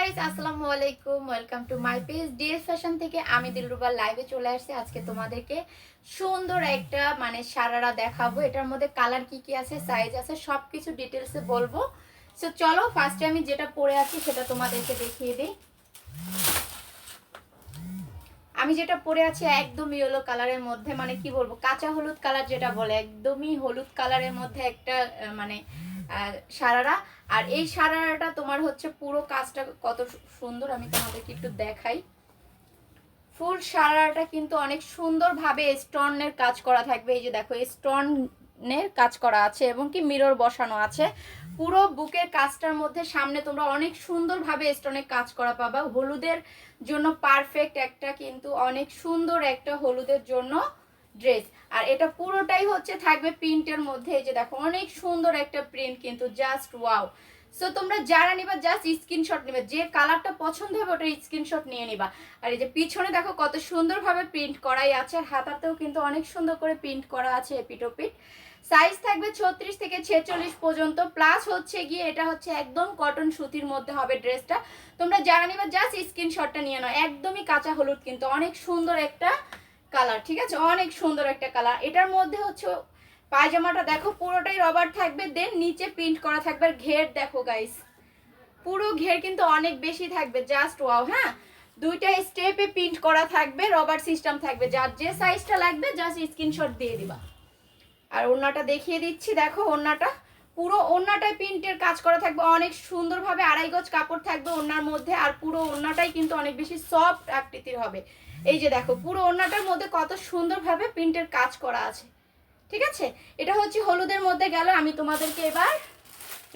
Guys, আসসালামু আলাইকুম। Welcome to my page DS fashion থেকে আমি দিলরুবা লাইভে চলে আসছি। আজকে তোমাদেরকে সুন্দর একটা সারারা দেখাবো। এটার মধ্যে কালার কি কি আছে, সাইজ আছে, সবকিছু ডিটেলসে বলবো। সো চলো ফার্স্টে আমি যেটা পরে আছি সেটা তোমাদেরকে দেখিয়ে দিই। আমি যেটা পরে আছি একদম ইয়েলো কালারের মধ্যে, কি বলবো, কাঁচা হলুদ কালার যেটা বলে, একদমই হলুদ কালারের মধ্যে একটা সারারা। আর এই সারারাটা তোমার হচ্ছে পুরো কাজটা কত সুন্দর, আমি তোমাদেরকে একটু দেখাই। ফুল সারারাটা কিন্তু অনেক সুন্দরভাবে স্টোনের কাজ করা থাকবে। এই যে দেখো, স্টোনের কাজ করা আছে এবং কি মিরর বসানো আছে। পুরো বুকের কাজটার মধ্যে সামনে তোমরা অনেক সুন্দরভাবে স্টোনের কাজ করা পাবা। হলুদের জন্য পারফেক্ট একটা, কিন্তু অনেক সুন্দর একটা হলুদের জন্য ড্রেস। আর এটা পুরোটাই হচ্ছে থাকবে প্রিন্টের মধ্যে। এই যে দেখো, অনেক সুন্দর একটা প্রিন্ট, কিন্তু জাস্ট ওয়াও। সো তোমরা যারা নিবা জাস্ট স্ক্রিনশট নিবে, যে কালারটা পছন্দ হবে ওটার স্ক্রিনশট নিয়ে নিবা। আর এই যে পিছনে দেখো কত সুন্দরভাবে প্রিন্ট করাই আছে, আর হাতাতেও কিন্তু অনেক সুন্দর করে প্রিন্ট করা আছে এপিটোপিট। সাইজ থাকবে 36 থেকে 46 পর্যন্ত, প্লাস হচ্ছে গিয়ে এটা হচ্ছে একদম কটন সুতির মধ্যে হবে ড্রেসটা। তোমরা যারা নিবা জাস্ট স্ক্রিনশটটা নিয়ে নাও। একদমই কাঁচা হলুদ, কিন্তু অনেক সুন্দর একটা কালার, ঠিক আছে, অনেক সুন্দর একটা কালার। এটার মধ্যে হচ্ছে পায়জামাটা দেখো পুরোটাই রবার থাকবে, দেন নিচে প্রিন্ট করা থাকবে। আর ঘের দেখো গাইস, পুরো ঘের কিন্তু অনেক বেশি থাকবে, জাস্ট ওয়াও। হ্যাঁ, দুইটা স্টেপে প্রিন্ট করা থাকবে, রবার সিস্টেম থাকবে। যার যে সাইজটা লাগবে জাস্ট স্ক্রিনশট দিয়ে দিবা। আর ওড়নাটা দেখিয়ে দিচ্ছি, দেখো ওড়নাটা পুরো ওড়নাটায় প্রিন্টের কাজ করা থাকবে অনেক সুন্দরভাবে। 2.5 গজ কাপড় থাকবে ওড়নার মধ্যে, আর পুরো ওড়নাটাই কিন্তু অনেক বেশি সফট আকৃতির হবে। এই যে দেখো, পুরো ওড়নাটার মধ্যে কত সুন্দরভাবে প্রিন্টের কাজ করা আছে, ঠিক আছে। এটা হচ্ছে হলুদের মধ্যে গেল। আমি তোমাদেরকে এবার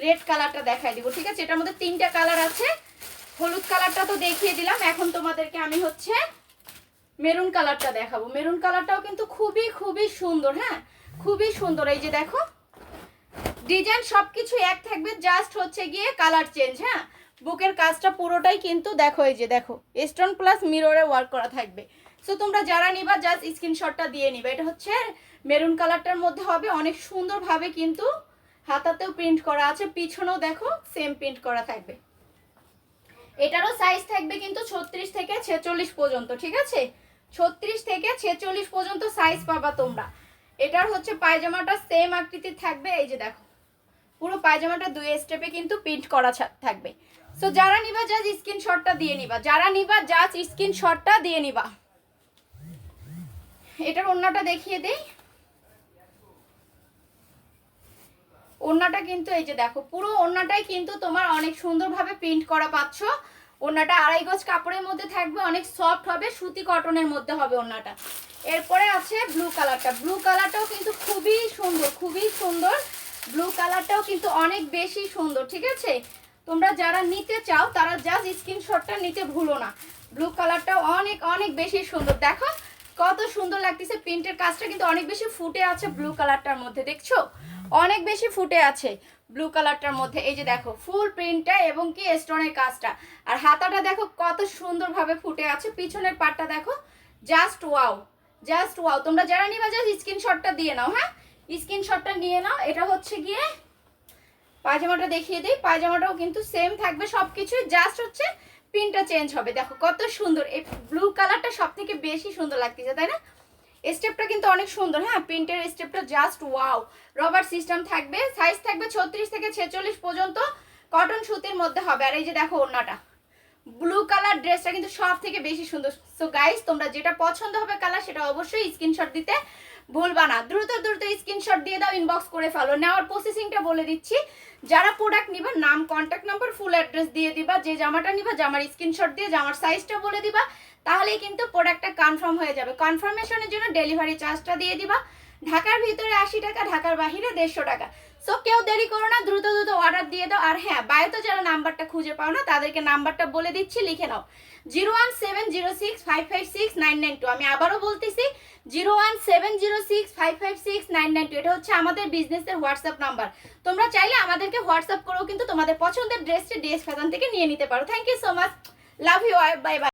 রেড কালারটা দেখাই দিব, ঠিক আছে। এটার মধ্যে 3টা কালার আছে। হলুদ কালারটা তো দেখিয়ে দিলাম, এখন তোমাদেরকে আমি হচ্ছে মেরুন কালারটা দেখাবো। মেরুন কালারটাও কিন্তু খুবই খুবই সুন্দর, হ্যাঁ, খুবই সুন্দর। এই যে দেখো, ডিজাইন সবকিছু এক থাকবে, জাস্ট হচ্ছে গিয়ে কালার চেঞ্জ। হ্যাঁ, বুকের কাজটা পুরোটাই কিন্তু দেখো, এই যে দেখো স্টোন প্লাস মিররে ওয়ার্ক করা থাকবে। সো তোমরা যারা নিবা জাস্ট স্ক্রিনশটটা দিয়ে নিবা। এটা হচ্ছে মেরুন কালারটার মধ্যে হবে, অনেক সুন্দরভাবে কিন্তু হাতাতেও প্রিন্ট করা আছে, পিছনেও দেখো সেম প্রিন্ট করা থাকবে। এটারও সাইজ থাকবে কিন্তু 36 থেকে 46 পর্যন্ত, ঠিক আছে। 36 থেকে 46 পর্যন্ত সাইজ পাবা তোমরা। এটার হচ্ছে পায়জামাটা সেম আকৃতির থাকবে। এই যে দেখো, পুরো পায়জামাটা 2 স্টেপে কিন্তু প্রিন্ট করা থাকবে। সো যারা নিবা জাস্ট স্ক্রিনশটটা দিয়ে নিবা, যারা নিবা জাস্ট স্ক্রিনশটটা দিয়ে নিবা। এটার ওড়নাটা দেখিয়ে দেই। ওড়নাটা কিন্তু এই যে দেখো, পুরো ওড়নাটাই কিন্তু তোমার অনেক সুন্দরভাবে প্রিন্ট করা পাচ্ছ। ওড়নাটা 2.5 গজ কাপড়ের মধ্যে থাকবে, অনেক সফট হবে, সুতি কটনের মধ্যে হবে ওড়নাটা। এরপরে আছে ব্লু কালারটা। ব্লু কালারটাও কিন্তু খুবই সুন্দর, খুবই সুন্দর। ব্লু কালারটাও কিন্তু অনেক বেশি সুন্দর, ঠিক আছে। তোমরা যারা নিতে চাও তারা জাস্ট স্ক্রিনশটটা নিতে ভুলো না। ব্লু কালারটাও অনেক অনেক বেশি সুন্দর। দেখো কত সুন্দর লাগতেছে, প্রিন্টের কাজটা কিন্তু অনেক বেশি ফুটে আছে ব্লু কালারটার মধ্যে, দেখছো অনেক বেশি ফুটে আছে ব্লু কালারটার মধ্যে। এই যে দেখো ফুল প্রিন্টটা এবং কি স্টোনের কাজটা, আর হাতাটা দেখো কত সুন্দরভাবে ফুটে আছে। পিছনের পাটটা দেখো, জাস্ট ওয়াও, জাস্ট ওয়াও। তোমরা যারা নিবা জাস্ট স্ক্রিনশটটা দিয়ে নাও। হ্যাঁ, স্ক্রিনশটটা নিয়ে নাও। এটা হচ্ছে গিয়ে পায়জামাটা দেখিয়ে দিই। পায়জামাটাও কিন্তু সেম থাকবে সবকিছু, জাস্ট হচ্ছে প্রিন্টটা চেঞ্জ হবে। দেখো কত সুন্দর, এই ব্লু কালারটা সব থেকে বেশি সুন্দর লাগতেছে, তাই না। স্টেপটা কিন্তু অনেক সুন্দর। হ্যাঁ, প্রিন্টের স্টেপটা জাস্ট ওয়াও। রবার সিস্টেম থাকবে, সাইজ থাকবে 36 থেকে 46 পর্যন্ত, কটন সুতির মধ্যে হবে। আর এই যে দেখো ওড়নাটা, ব্লু কালার ড্রেসটা কিন্তু সব থেকে বেশি সুন্দর। সো গাইস, তোমরা যেটা পছন্দ হবে কালার সেটা অবশ্যই স্ক্রিনশট দিতে ভুলবা না। দ্রুত দ্রুত স্ক্রিনশট দিয়ে দাও, ইনবক্স করে ফেলো। নেওয়ার প্রসেসিংটা বলে দিচ্ছি। যারা প্রোডাক্ট নিবা নাম, কন্ট্যাক্ট নাম্বার, ফুল অ্যাড্রেস দিয়ে দিবা। যে জামাটা নিবা জামার স্ক্রিনশট দিয়ে জামার সাইজটা বলে দিবা, তাহলেই কিন্তু প্রোডাক্টটা কনফার্ম হয়ে যাবে। কনফার্মেশনের জন্য ডেলিভারি চার্জটা দিয়ে দিবা। ঢাকার ভিতরে 80 টাকা, ঢাকার বাহিরে 150 টাকা। সো কেউ দেরি করো না, দ্রুত দ্রুত অর্ডার দিয়ে দাও। আর হ্যাঁ, বায়োতে যারা নাম্বারটা খুঁজে পাও না তাদেরকে নাম্বারটা বলে দিচ্ছি, লিখে নাও 01706556992। আমি আবারও বলতেছি 01706556992। এটা হচ্ছে আমাদের বিজনেসের হোয়াটসঅ্যাপ নাম্বার। তোমরা চাইলে আমাদেরকে হোয়াটসঅ্যাপ করেও কিন্তু তোমাদের পছন্দের ড্রেসটি ডিএস ফ্যাশন থেকে নিয়ে নিতে পারো। Thank you so much, love you, bye by.